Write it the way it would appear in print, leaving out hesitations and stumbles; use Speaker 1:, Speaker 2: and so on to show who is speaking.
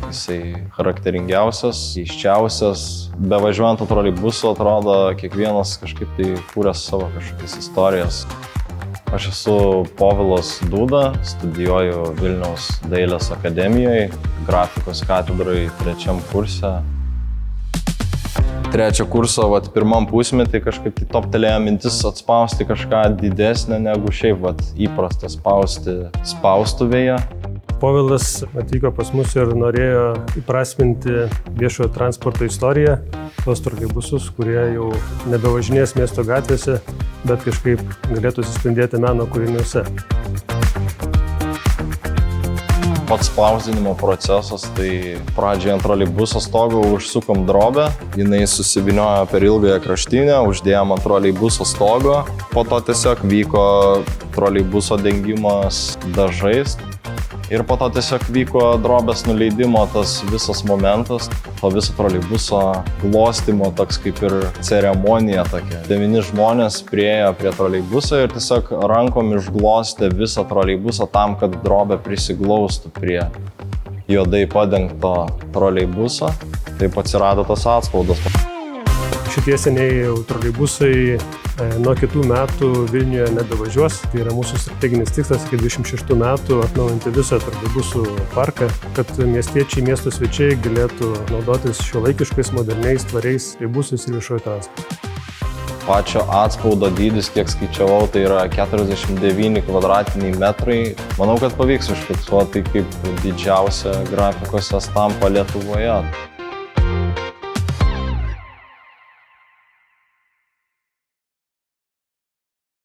Speaker 1: jisai charakteringiausias, keiščiausias. Bevažiuojant troleibusu atrodo, kiekvienas kažkaip tai kūrė savo kažkokias istorijas. Aš esu Povilas Dūda, studijuoju Vilniaus dailės akademijoje, grafikos katedroje 3 kurse. 3 kurso, pirmam pusmetį kažkaip tai toptelėjo mintis atspausti kažką didesnę negu šiaip įprasta spausti spaustuvėje.
Speaker 2: Povilas atvyko pas mus ir norėjo įprasminti viešojo transporto istoriją, tos troleibusus, kurie jau nebevažinės miesto gatvėse, bet kažkaip galėtų atsispindėti meno kūriniuose.
Speaker 1: Pats spausdinimo procesas, tai pradžioje ant troleibuso stogo užsukom drobę, jinai susivyniojo per ilgąją kraštinę, uždėjom ant troleibuso stogo, po to tiesiog vyko troleibuso dengimas dažais ir po to tiesiog vyko drobės nuleidimo tas visas momentas, to viso troleibuso glostymo, toks kaip ir ceremonija tokia. 9 žmonės priėjo prie troleibuso ir tiesiog rankom išglostė visą troleibusą tam, kad drobė prisiglaustų prie juodai padengto troleibuso. Taip atsirado tas atspaudas.
Speaker 2: Šitie seniai troleibusai nuo kitų metų Vilniuje nebevažiuos. Tai yra mūsų strateginis tikslas iki 26 metų atnaujinti visą troleibusų parką, kad miestiečiai, miesto svečiai galėtų naudotis šiuolaikiškais, moderniais, tvariais troleibusais ir viešuoju transportu.
Speaker 1: Pačio atspaudo dydis, kiek skaičiavau, tai yra 49 kvadratiniai metrai. Manau, kad pavyks užfiksuoti kaip didžiausią grafikos estampą Lietuvoje.